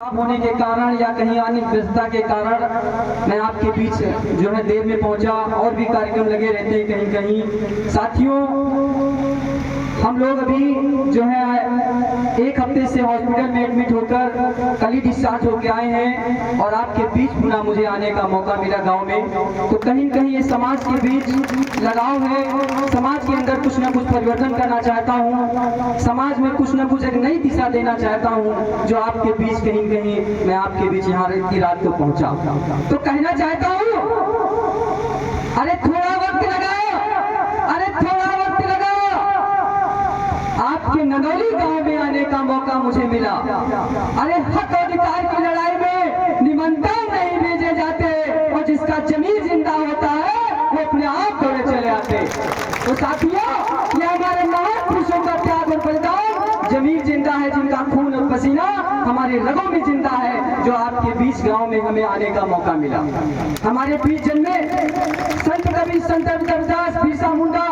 होने के कारण या कहीं अन्य व्यस्तता के कारण मैं आपके बीच जो है देर में पहुंचा। और भी कार्यक्रम लगे रहते हैं कहीं कहीं। साथियों, हम लोग अभी जो है एक हफ्ते से हॉस्पिटल में एडमिट होकर कल ही डिस्चार्ज होकर आए हैं और आपके बीच पुनः मुझे आने का मौका मिला गांव में। तो कहीं कहीं ये समाज के बीच लगाव है, समाज के अंदर कुछ ना कुछ परिवर्तन करना चाहता हूँ, समाज में कुछ ना कुछ एक नई दिशा देना चाहता हूँ, जो आपके बीच कहीं कहीं मैं आपके बीच यहाँ इतनी रात को पहुँचा। तो कहना चाहता हूँ, अरे थोड़ा वक्त लगाओ, अरे थोड़ा वक्त लगाओ। आपके नगौली गांव में आने का मौका मुझे मिला। अरे हक अधिकार की लड़ाई में निमंत्रण नहीं भेजे जाते और जिसका जमीर जिंदा होता है वो अपने आप दौड़े चले आते। तो साथियों, ये हमारे महान पुरुषों का त्याग और बलिदान जमीर जिंदा है, जिनका खून और पसीना हमारे रगों में जिंदा है, जो आपके बीच गांव में हमें आने का मौका मिला। हमारे बीच जन्मे संत कबीर, संत रविदास, बिरसा मुंडा,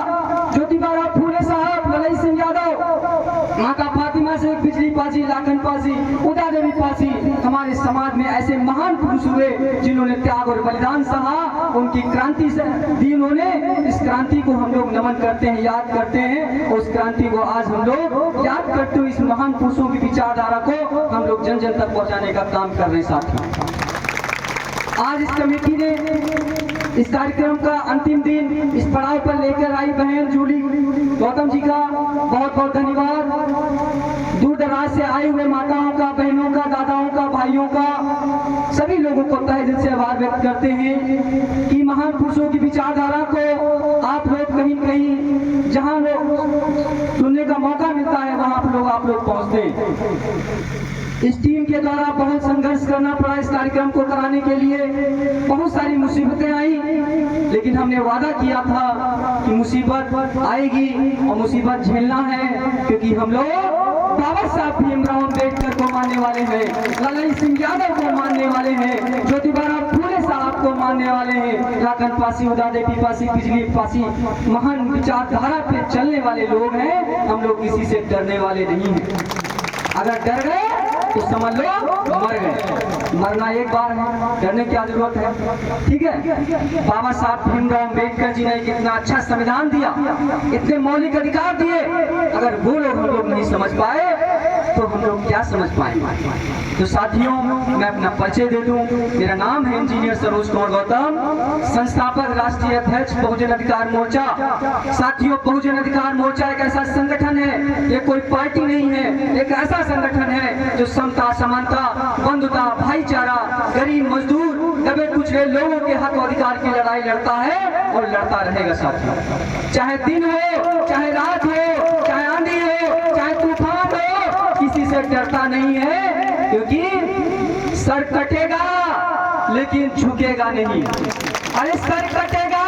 ज्योतिबा फूले साहब, ललाई सिंह यादव, माता फातिमा से बिजली पासी, लाखन पासी, उदा देवी पासी, हमारे समाज में ऐसे महान पुरुष हुए जिन्होंने त्याग और बलिदान सहा। उनकी क्रांति से दी उन्होंने। इस क्रांति को हम लोग नमन करते हैं, याद करते हैं। उस क्रांति को आज हम लोग याद करते हुए इस महान पुरुषों की विचारधारा को हम लोग जन जन तक पहुंचाने का काम कर रहे हैं। साथियों, आज इस कमेटी ने इस कार्यक्रम का अंतिम दिन इस पड़ाव पर लेकर आई बहन जूली गौतम जी का बहुत बहुत धन्यवाद। दूर दराज से आए हुए माताओं का, बहनों का, दादाओं का, भाइयों का, सभी लोगों को तहे दिल से आभार व्यक्त करते हैं कि महान पुरुषों की विचारधारा को आप लोग कहीं कहीं जहां लोग सुनने का मौका मिलता है वहां आप लोग पहुंचते हैं। इस टीम के द्वारा बहुत संघर्ष करना पड़ा इस कार्यक्रम को कराने के लिए। बहुत सारी मुसीबतें आई, लेकिन हमने वादा किया था कि मुसीबत आएगी और मुसीबत झेलना है, क्योंकि हम लोग बाबा साहब भीमराव अम्बेडकर को मानने वाले हैं, ललाई सिंह यादव को मानने वाले हैं, ज्योतिबा फूले साहब को मानने वाले हैं, लाखन पासी, उदा देवी पासी, बिजली पासी, महान विचारधारा पे चलने वाले लोग हैं। हम लोग किसी से डरने वाले नहीं हैं। अगर डर गए तो समझ लो मर गए। मरना एक बार है, डरने की क्या जरूरत है? ठीक है। बाबा साहब भीमराव अम्बेडकर जी ने कितना अच्छा संविधान दिया, इतने मौलिक अधिकार दिए। अगर वो लोग हम लोग नहीं समझ पाए तो हम लोग क्या समझ पाएंगे? तो साथियों, मैं अपना परिचय दे दूं। मेरा नाम है इंजीनियर सरोज कुमार गौतम, संस्थापक राष्ट्रीय अध्यक्ष बहुजन अधिकार मोर्चा। साथियों, बहुजन अधिकार मोर्चा एक ऐसा संगठन है, ये कोई पार्टी नहीं है, एक ऐसा संगठन है जो समता, समानता, बंधुता, भाईचारा, गरीब, मजदूर, दबे कुचले लोगों के हक अधिकार की लड़ाई लड़ता है और लड़ता रहेगा। साथियों, चाहे दिन हो, चाहे रात हो, चाहे आंधी हो, चाहे तूफान हो, किसी से डरता नहीं है, क्योंकि सर कटेगा लेकिन झुकेगा नहीं। अरे सर कटेगा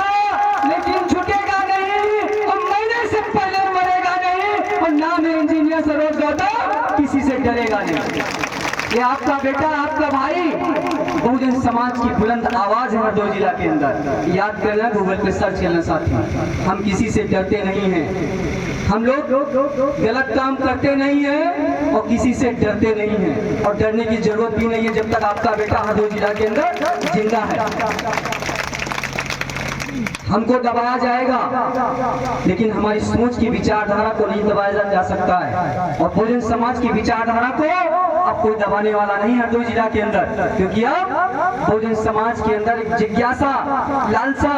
लेकिन झुकेगा नहीं, और मरने से पहले मरेगा नहीं, और नाम है इंजीनियर सरोज गौतम, किसी से डरेगा नहीं। ये आपका बेटा, आपका भाई, बहुजन समाज की बुलंद आवाज है हरदोई जिला के अंदर। याद करना, गूगल पे सर्च करना। साथियों, हम किसी से डरते नहीं हैं, हम लोग गलत काम करते नहीं हैं और किसी से डरते नहीं हैं, और डरने की जरूरत भी नहीं है जब तक आपका बेटा हरदोई जिला के अंदर जिंदा है। हमको दबाया जाएगा, लेकिन हमारी सोच की विचारधारा को नहीं दबाया जा सकता है, और बहुजन समाज की विचारधारा को अब कोई दबाने वाला नहीं है हरदोई जिला के अंदर, क्योंकि अब बहुजन समाज के अंदर एक जिज्ञासा, लालसा,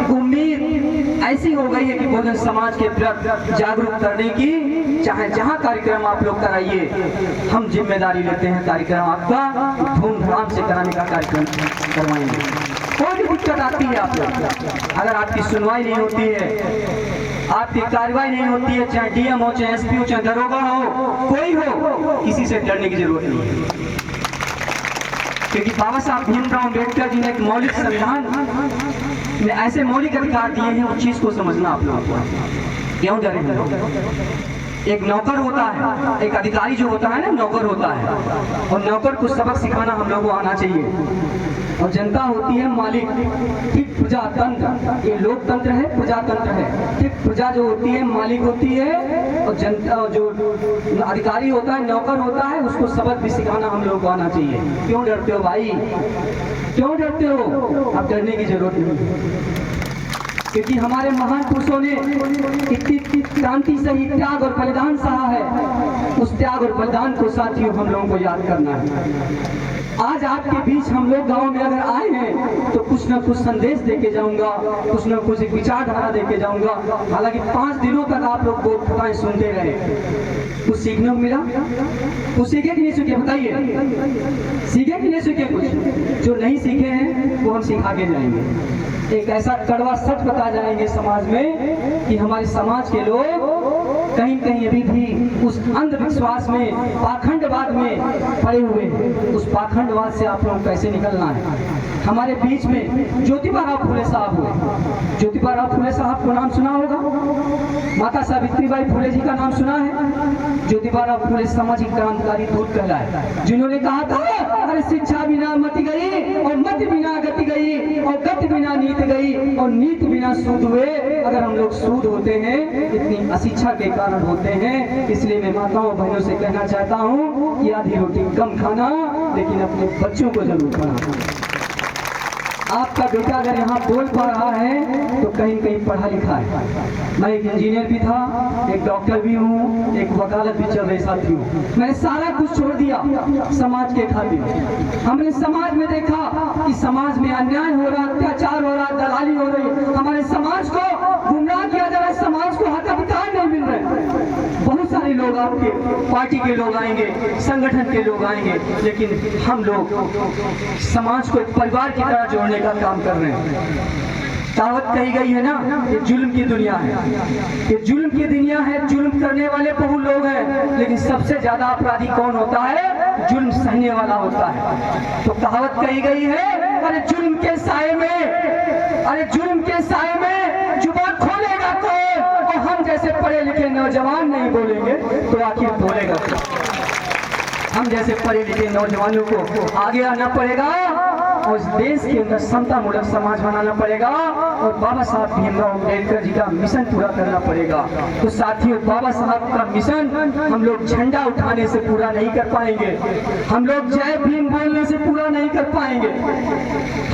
एक उम्मीद ऐसी हो गई है कि बहुजन समाज के प्रति जागरूक करने की चाहे जहां कार्यक्रम आप लोग कराइए, हम जिम्मेदारी लेते हैं कार्यक्रम आपका धूमधाम से कराने का कार्यक्रम करवाएंगे। कोई भी दिक्कत आती है आप लोग, अगर आपकी सुनवाई नहीं होती है, आपकी कार्रवाई नहीं होती है, चाहे डीएम हो, चाहे एसपी हो, चाहे दरोगा हो, कोई हो, किसी से डरने की जरूरत नहीं है, क्योंकि बाबा साहब भीमराव अम्बेडकर जी ने एक मौलिक संविधान में ऐसे मौलिक अधिकार दिए हैं। उस चीज को समझना आप लोग क्यों डरे हैं। एक नौकर होता है, एक अधिकारी जो होता है ना, नौकर होता है, और नौकर को सबक सिखाना हम लोग को आना चाहिए। और जनता होती है मालिक। ठीक, प्रजातंत्र ये लोकतंत्र है, प्रजातंत्र है। ठीक, प्रजा जो होती है मालिक होती है, और जनता जो अधिकारी होता है, नौकर होता है, उसको सबक भी सिखाना हम लोग को आना चाहिए। क्यों डरते हो भाई, क्यों डरते हो? अब डरने की जरूरत नहीं, क्योंकि हमारे महान पुरुषों ने इतनी क्रांति सही त्याग और बलिदान सहा है। उस त्याग और बलिदान को साथियों हम लोगों को याद करना है। आज आपके बीच हम लोग गांव में अगर आए हैं तो कुछ ना कुछ संदेश देके जाऊंगा, कुछ ना कुछ एक विचारधारा देके जाऊंगा। हालांकि 5 दिनों तक आप लोग बोल कथाएं सुनते रहे, कुछ सीखने को मिला? कुछ सीखे कि नहीं सीखे बताइए? सीखे कि नहीं सीखे? कुछ जो नहीं सीखे हैं वो हम सिखा के जाएंगे। एक ऐसा कड़वा सच बता जाएंगे समाज में कि हमारे समाज के लोग कहीं कहीं अभी भी उस अंधविश्वास में, पाखंडवाद में पड़े हुए हैं। उस पाखंडवाद से आप लोग कैसे निकलना है। हमारे बीच में ज्योतिबा राव फुले साहब हुए। ज्योतिबा राव फुले साहब को नाम सुना होगा, माता सावित्रीबाई फुले जी का नाम सुना है। ज्योतिबा राव फुले सामाजिक क्रांतिकारी दूत कहलाए, जिन्होंने कहा था अरे शिक्षा बिना मति गई, और मति बिना गति गई, और गति बिना नीति गई, और नीति बिना सूद हुए। अगर हम लोग सूद होते हैं इतनी अशिक्षा के कारण होते हैं। इसलिए मैं माताओं बहनों से कहना चाहता हूँ कि आधी रोटी कम खाना, लेकिन अपने बच्चों को जरूर पढ़ाना। आपका बेटा अगर यहाँ बोल पा रहा है तो कहीं कहीं पढ़ा लिखा है। मैं एक इंजीनियर भी था, एक डॉक्टर भी हूँ, एक वकालत भी चल रही साथी हूँ। मैंने सारा कुछ छोड़ दिया समाज के खातिर। हमने समाज में देखा कि समाज में अन्याय हो रहा, अत्याचार हो रहा, दलाली हो रही। हमारे समाज को गुमराह किया जा रहा है, समाज को हकाधिकार नहीं मिल रहे। बहुत सारे लोग आपके पार्टी के लोग आएंगे, संगठन के लोग आएंगे, लेकिन हम लोग समाज को एक परिवार की तरह जोड़ने का काम कर रहे हैं। कहावत कही गई है ना, ये जुल्म की दुनिया है, ये जुल्म की दुनिया है। जुल्म करने वाले बहुत लोग हैं, लेकिन सबसे ज्यादा अपराधी कौन होता है? जुल्म सहने वाला होता है। तो कहावत कही गई है, अरे जुल्म के साए में, अरे जुल्म के साए में जुबान खोलेगा कौन? और हम जैसे पढ़े लिखे नौजवान नहीं बोलेंगे तो आखिर बोलेगा कौन? हम जैसे पढ़े लिखे नौजवानों को आगे आना पड़ेगा और इस देश के अंदर समता मूलक समाज बनाना पड़ेगा, और बाबा साहब भीमराव अम्बेडकर जी का मिशन पूरा करना पड़ेगा। तो साथियों, बाबा साहब का मिशन हम लोग झंडा उठाने से पूरा नहीं कर पाएंगे, हम लोग जय भीम बोलने से पूरा नहीं कर पाएंगे।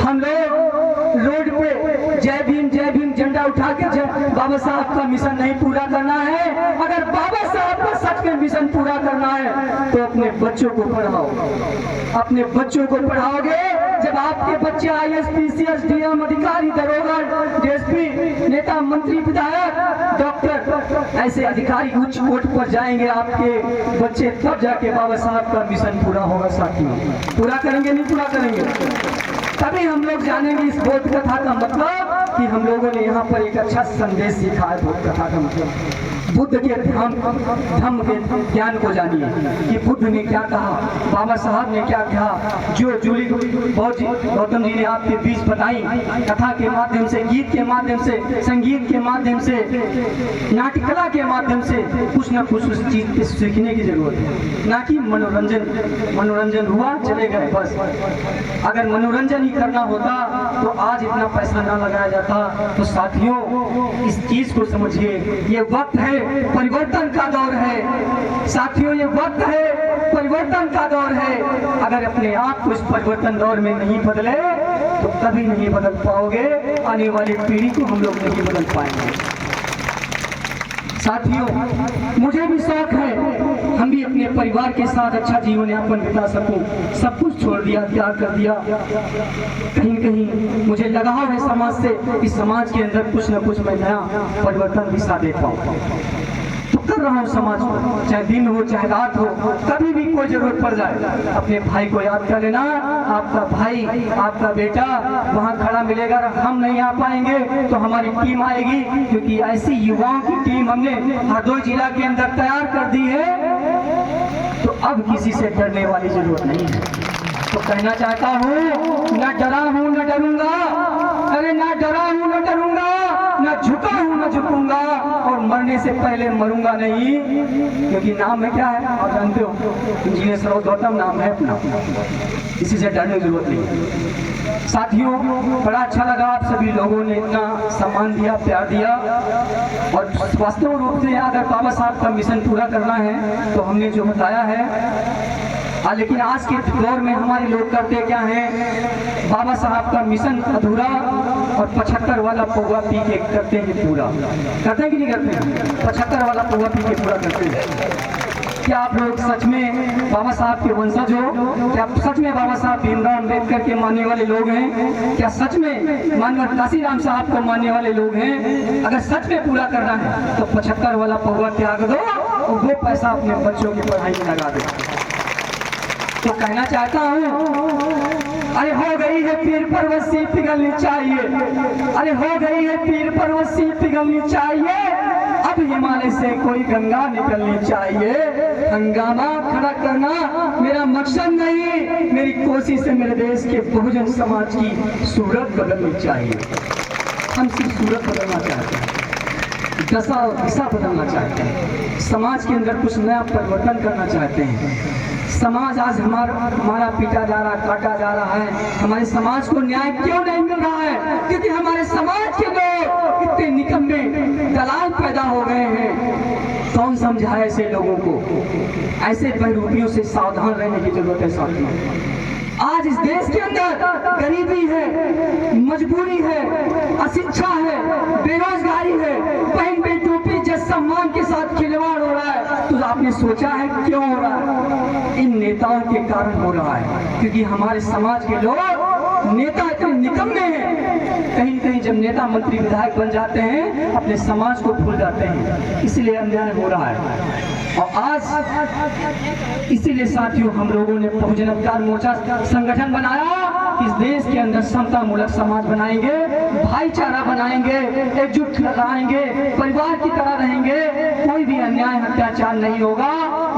हम लोग रोड पे जय भीम झंडा उठा के बाबा साहब का मिशन नहीं पूरा करना है। अगर बाबा साहब का सच में मिशन पूरा करना है तो अपने बच्चों को पढ़ाओ, अपने बच्चों को पढ़ाओगे। जब आपके बच्चे IAS, PCS, DM अधिकारी, दरोगा, DSP, नेता, मंत्री, विधायक, डॉक्टर ऐसे अधिकारी उच्च कोट पर जाएंगे आपके बच्चे, तब जाके बाबा साहब का मिशन पूरा होगा। साथियों, पूरा करेंगे नहीं पूरा करेंगे तभी हम लोग जानेंगे इस बोध कथा का मतलब कि हम लोगों ने यहाँ पर एक अच्छा संदेश सीखा है। बोध कथा का मतलब बुद्ध के धम्म के ज्ञान को जानिए कि बुद्ध ने क्या कहा, बाबा साहब ने क्या कहा। जो जूली गौतम जी ने आपके बीच बताई, कथा के माध्यम से, गीत के माध्यम से, संगीत के माध्यम से, नाट्यकला के माध्यम से कुछ न कुछ उस चीज पे सीखने की जरूरत है, ना कि मनोरंजन हुआ चले गए बस। अगर मनोरंजन ही करना होता तो आज इतना पैसा ना लगाया जाता। तो साथियों, इस चीज को समझिए, ये वक्त है परिवर्तन का दौर है। साथियों, ये वक्त है परिवर्तन का दौर है। अगर अपने आप को इस परिवर्तन दौर में नहीं बदले तो कभी नहीं बदल पाओगे, आने वाली पीढ़ी को हम लोग नहीं बदल पाएंगे। साथियों, मुझे भी शौक है हम भी अपने परिवार के साथ अच्छा जीवन यापन बिता सकूं। सब कुछ छोड़ दिया, त्याग कर दिया। कहीं कहीं मुझे लगाव है समाज से, इस समाज के अंदर कुछ न कुछ मैं नया परिवर्तन दिशा दे पाऊं। तो कर रहा हूँ समाज को, चाहे दिन हो चाहे रात हो, कभी भी कोई जरूरत पड़ जाए अपने भाई को याद कर लेना। आपका भाई, आपका बेटा वहाँ खड़ा मिलेगा। हम नहीं आ पाएंगे तो हमारी टीम आएगी, क्योंकि ऐसी युवाओं की टीम हमने हरदोई जिला के अंदर तैयार कर दी है। तो अब किसी से डरने वाली जरूरत नहीं है। तो कहना चाहता हूँ, न डरा हूँ न डरूंगा, अरे न डरा हूँ न डरूंगा, न झुका हूं न झुकूंगा और मरने से पहले मरूंगा नहीं, क्योंकि नाम है क्या है आप जानते हो, इंजीनियर सरोज गौतम नाम है अपना, इसी से डरने की जरूरत नहीं। साथियों, बड़ा अच्छा लगा आप सभी लोगों ने इतना सम्मान दिया, प्यार दिया, और वास्तव रूप से अगर बाबा साहब का मिशन पूरा करना है तो हमने जो बताया है, लेकिन आज के दौर में हमारे लोग करते क्या हैं, बाबा साहब का मिशन अधूरा और 75 वाला पौवा पी के करते हैं पूरा। करते हैं कि नहीं करते हैं? 75 वाला पौवा पी के पूरा करते हैं। क्या आप लोग सच में बाबा साहब के वंशज हो? क्या सच में बाबा साहब भीमराव अम्बेडकर के मानने वाले लोग हैं? क्या सच में माननीय काशीराम साहब को मानने वाले लोग हैं? अगर सच में पूरा करना है तो 75 वाला पौवा त्याग दो और वो पैसा अपने बच्चों की पढ़ाई में लगा दो। तो कहना चाहता हूँ, अरे हो गई है पीर परवसी पिघलनी चाहिए, अरे हो गई है पीर परवसी पिघलनी चाहिए, अब हिमालय से कोई गंगा निकलनी चाहिए। हंगामा खड़ा करना मेरा मकसद नहीं, मेरी कोशिश है मेरे देश के बहुजन समाज की सूरत बदलनी चाहिए। हम सिर्फ सूरत बदलना चाहते हैं, दशा और दिशा बदलना चाहते हैं, समाज के अंदर कुछ नया परिवर्तन करना चाहते हैं। समाज आज हमारा पीटा जा रहा, काटा जा रहा है। हमारे समाज को न्याय क्यों नहीं मिल रहा है? क्योंकि हमारे समाज के लोग इतने निकम्मे दलाल पैदा हो गए हैं। कौन समझाए ऐसे लोगों को? ऐसे बहरूपियों से सावधान रहने की जरूरत है साथियों। आज इस देश के अंदर गरीबी है, मजबूरी है, अशिक्षा है, बेरोजगारी है, बहन बेटियों पे जज सम्मान के साथ खिलवाड़ हो रहा है। तो आपने सोचा है क्यों हो रहा है? इन नेताओं के कारण हो रहा है, क्योंकि हमारे समाज के लोग नेता इतने निकम्मे हैं, कहीं कहीं जब नेता मंत्री विधायक बन जाते हैं अपने समाज को भूल जाते हैं, इसलिए अन्याय हो रहा है। और आज इसीलिए साथियों हम लोगों ने बहुजन अधिकार मोर्चा संगठन बनाया। इस देश के अंदर समता मूलक समाज बनाएंगे, भाईचारा बनाएंगे, एकजुट लाएंगे, परिवार की तरह रहेंगे, कोई भी अन्याय अत्याचार नहीं होगा।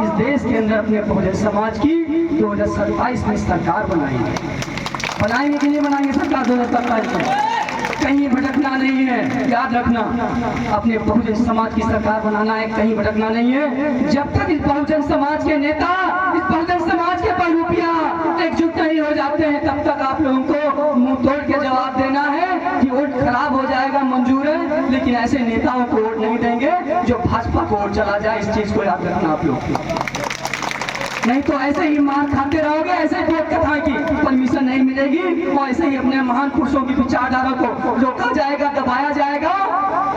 इस देश के अंदर अपने बहुजन समाज की 2027 में सरकार बनाएंगे। बनाएंगे कि नहीं बनाएंगे सरकार 2027 में? कहीं भटकना नहीं है, याद रखना। अपने बहुजन समाज की सरकार बनाना है, कहीं भटकना नहीं है। जब तक इस बहुजन समाज के नेता, इस बहुजन समाज के बहरूपिया एकजुट नहीं हो जाते हैं, तब तक आप लोगों को मुंह तोड़ के जवाब देना है कि वोट खराब हो जाएगा, मंजूर है, लेकिन ऐसे नेताओं को वोट नहीं देंगे जो भाजपा को वोट चला जाए। इस चीज को याद रखना आप लोग, नहीं तो ऐसे ही मार खाते रहोगे, ऐसे ही वोट कथाएं की परमिशन नहीं मिलेगी और ऐसे ही अपने महान पुरुषों की विचारधारा को रोका जाएगा, दबाया जाएगा,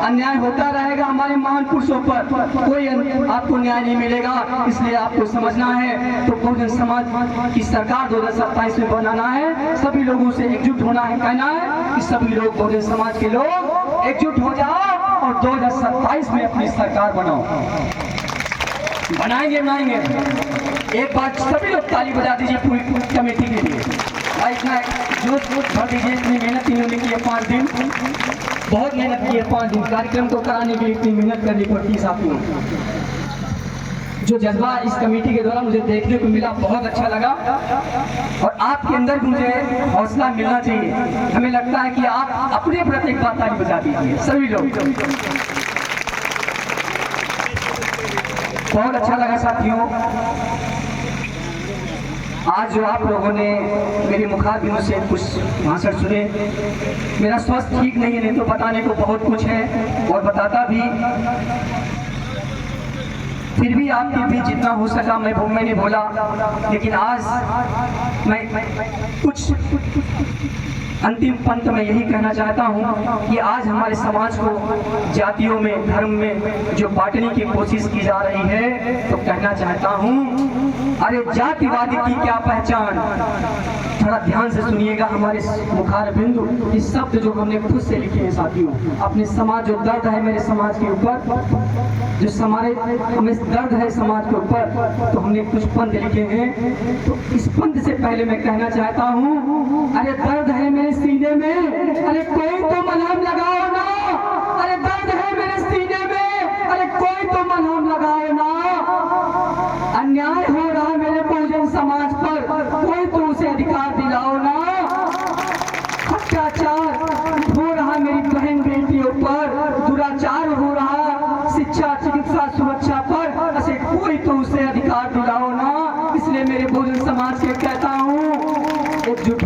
अन्याय होता रहेगा हमारे महान पुरुषों पर, कोई आपको न्याय नहीं मिलेगा। इसलिए आपको समझना है तो बहुजन समाज की सरकार 2027 में बनाना है, सभी लोगों से एकजुट होना है, कहना है कि सभी लोग बहुजन समाज के लोग एकजुट हो जाओ और 2027 में अपनी सरकार बनाओ। बनाएंगे। एक बार सभी लोग ताली बजा दीजिए पूरी कमेटी के लिए। भाई इतना जोश भर दीजिए, इतनी मेहनत इन्होंने की है 5 दिन, बहुत मेहनत की है 5 दिन। कार्यक्रम को कराने के लिए इतनी मेहनत करनी पड़ती है साथियों। जो जज्बा इस कमेटी के द्वारा मुझे देखने को मिला बहुत अच्छा लगा, और आपके अंदर मुझे हौसला मिलना चाहिए। हमें लगता है कि आप अपने प्रति एक बार ताली बजा दीजिए सभी लोग। बहुत अच्छा लगा साथियों। आज जो आप लोगों ने मेरे मुखाबिनों से कुछ भाषण सुने, मेरा स्वास्थ्य ठीक नहीं है, नहीं तो बताने को बहुत कुछ है और बताता भी, फिर भी आपके बीच जितना हो सका मैंने बोला। लेकिन आज मैं कुछ अंतिम पंत में यही कहना चाहता हूँ कि आज हमारे समाज को जातियों में, धर्म में जो बांटने की कोशिश की जा रही है, तो कहना चाहता हूँ, अरे जातिवादी की क्या पहचान। थोड़ा ध्यान से सुनिएगा हमारे मुखार बिंदु, इस शब्द जो हमने खुद से लिखे हैं साथियों। अपने समाज जो दर्द है मेरे समाज के ऊपर, जो हमें दर्द है समाज के ऊपर, तो हमने कुछ पंथ लिखे हैं। तो इस पंथ से पहले मैं कहना चाहता हूँ, अरे दर्द है मेरे सीने में, अरे कोई तो मलहम लगाओ ना। अरे दर्द है मेरे सीने में, अरे कोई तो मलहम लगाओ ना। अन्याय हो रहा मेरे बहुजन समाज पर, कोई तो उसे अधिकार दिलाओ ना। अत्याचार हो रहा मेरी बहन बेटियों पर,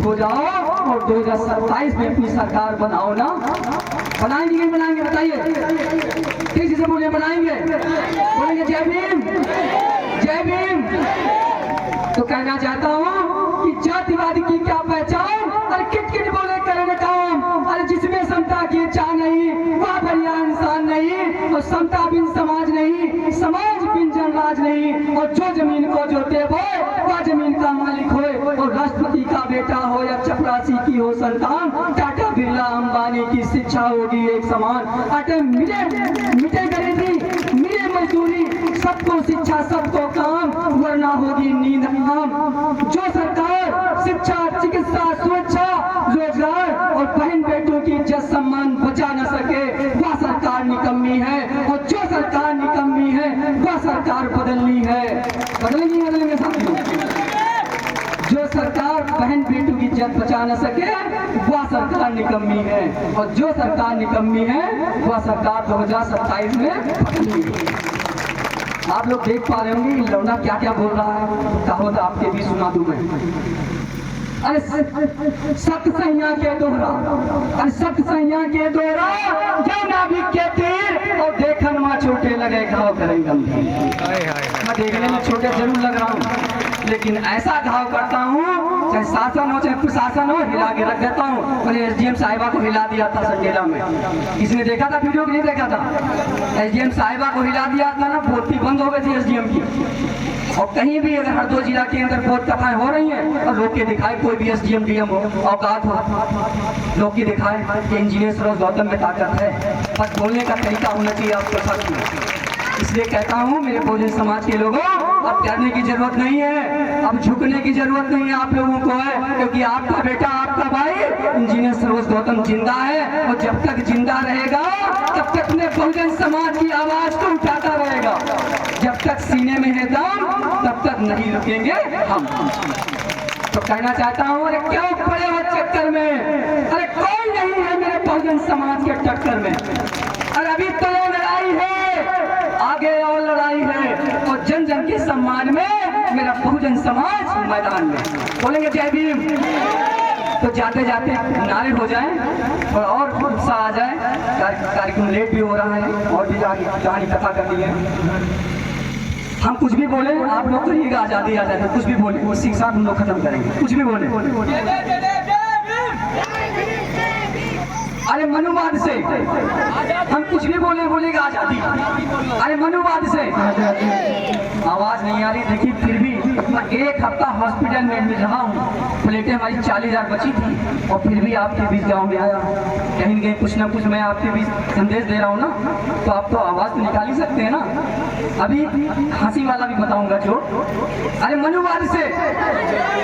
हो जाओ और 2027 में अपनी सरकार बनाओ ना। बनाएंगे नहीं बनाएंगे बताइए, किसी से बोले बनाएंगे? बोलेंगे जय भीम, जय भीम। तो कहना चाहता हूँ कि जातिवादी की क्या पहचान, अरे किट बोले करेंगे काम, अरे जिसमें समता की इच्छा नहीं वह बढ़िया इंसान नहीं, और समता बिन समाज नहीं, समाज बिन जनराज नहीं, और जो जमीन को जोते वो वह जमीन का मालिक होए, और राष्ट्रपति का बेटा हो या चपरासी की हो संतान, टाटा बिरला अंबानी की शिक्षा होगी एक समान। अटे मिटे गरीबी मिले मजदूरी, सबको शिक्षा सबको काम, वरना होगी नींद हराम। जो सरकार शिक्षा चिकित्सा सुरक्षा रोजगार और बहन बेटों की इज्जत सम्मान बचा न सके वह सरकार निकम्मी है, और जो सरकार निकम्मी है वह सरकार बदलनी है। बदलेंगे साथियों। जो सरकार बहन बेटों की इज्जत बचा न सके वह सरकार निकम्मी है, और जो सरकार निकम्मी है वह सरकार 2027 में बदलनी है। आप लोग देख पा रहे होंगे लौंडा क्या क्या बोल रहा है, कहो तो आपके भी सुना दूं मैं। अरे सख्त सैया के दोहरा, अरे सख्त सैया के दोहरा, जो नाभिक के तीर, और देखन माँ छोटे लगे घाव करेंगे। मैं देखने में छोटे जरूर लग रहा हूँ, लेकिन ऐसा घाव करता हूँ चाहे शासन हो चाहे प्रशासन हो, हिला के रख देता हूँ। मैंने एसडीएम साहिबा को हिला दिया था संडेला में, किसी ने देखा था वीडियो? नहीं देखा था? एसडीएम साहिबा को हिला दिया था ना, बोलती बंद हो गई थी एसडीएम की। और कहीं भी अगर हरदोई जिला के अंदर बहुत कथाएं हो रही हैं और लोग के दिखाए, कोई भी एसडीएम डीएम हो औकात हो, लोग के दिखाए कि इंजीनियर सरोज गौतम में ताकत है, बस बोलने का तरीका होना चाहिए आपको साथ। इसलिए कहता हूँ मेरे बहुजन समाज के लोगों, अब डरने की जरूरत नहीं है, अब झुकने की जरूरत नहीं है आप लोगों को है, क्योंकि आपका बेटा आपका भाई इंजीनियर सरोज गौतम जिंदा है, और जब तक जिंदा रहेगा तब तक अपने बहुजन समाज की आवाज को उठाता रहेगा। जब तक सीने में है दम तब तक नहीं रुकेंगे हम। तो कहना चाहता हूँ, अरे क्यों पड़े हो चक्कर में, अरे कोई नहीं है मेरे बहुजन समाज के टक्कर में। अरे अभी तो ये लड़ाई है, आगे और लड़ाई है, और जन जन के सम्मान में मेरा बहुजन समाज मैदान में। बोलेंगे जय भीम। तो जाते जाते नारे हो जाए और उत्साह आ जाए। कार्यक्रम लेट भी हो रहा है और भी कहानी कथा करनी है। हम कुछ भी बोले आप लोग करिएगा, आजादी आजादी, कुछ भी बोले उसी के साथ हम लोग खत्म करेंगे। कुछ भी बोले अरे मनुवाद से हम कुछ भी बोलेगा आजादी। अरे मनुवाद से आवाज नहीं आ रही, देखिए फिर भी मैं एक हफ्ता हॉस्पिटल में एडमिट रहा हूँ, प्लेटें हमारी 40,000 बची थी, और फिर भी आपके बीच गाँव में आया। कहीं कहीं कुछ ना कुछ मैं आपके बीच संदेश दे रहा हूँ ना, तो आप तो आवाज तो निकाल ही सकते हैं ना। अभी हंसी वाला भी बताऊंगा जो, अरे मनुवाद से,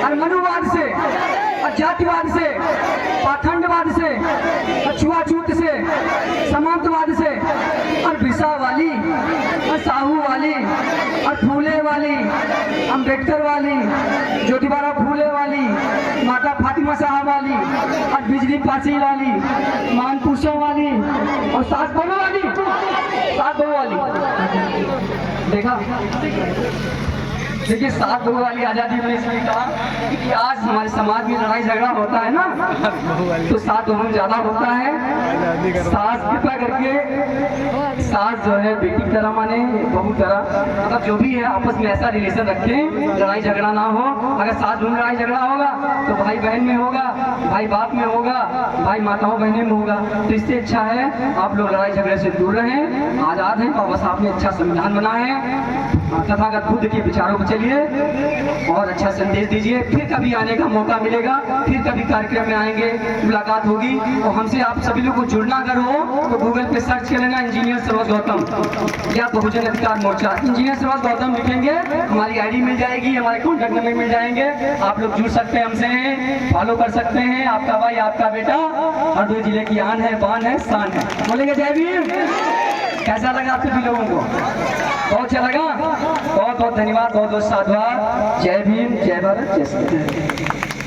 अरे मनुवाद से, जातिवाद से, पाखंडवाद से, छुआछूत से, समांतवाद से, और बिसा वाली, और साहू वाली, और फूले वाली, अम्बेडकर वाली, ज्योतिबा फूले वाली, माता फातिमा साहब वाली, और बिजली पासी वाली, मानपुषों वाली, और सास बहू वाली, सास बहू वाली। देखा देखिए, सात बहू वाली आजादी में इसलिए कहा कि आज हमारे समाज में लड़ाई झगड़ा होता है ना, तो सात बहू ज्यादा होता है। सास कृपा करके, सास जो है बेटी की तरह माने, बहू तरह, मतलब जो भी है आपस में ऐसा रिलेशन रखें, लड़ाई झगड़ा ना हो। अगर सास बहू लड़ाई झगड़ा होगा तो भाई बहन में होगा, भाई बाप में होगा, भाई माताओं बहनों में होगा। तो इससे अच्छा है आप लोग लड़ाई झगड़े से दूर रहें, आजाद हैं, और बस आपने अच्छा संविधान बना है, तथागत बुद्ध के विचारों पर चलिए और अच्छा संदेश दीजिए। फिर कभी आने का मौका मिलेगा, फिर कभी कार्यक्रम में आएंगे, मुलाकात होगी। और हमसे आप सभी लोग को जुड़ना अगर हो तो गूगल पे सर्च कर लेना इंजीनियर सरोज गौतम या बहुजन अधिकार मोर्चा। इंजीनियर सरोज गौतम लिखेंगे, हमारी आईडी मिल जाएगी, हमारे कॉन्टैक्ट नंबर मिल जाएंगे। आप लोग जुड़ सकते हैं हमसे, फॉलो कर सकते हैं। आपका भाई आपका बेटा हरदोई जिले की आन है, बान है, शान है। बोलेंगे जय भीम। कैसा लगा आप सभी लोगों को? बहुत अच्छा लगा। बहुत बहुत धन्यवाद, बहुत बहुत साधुवाद। जय भीम, जय भारत, जय श्री राम।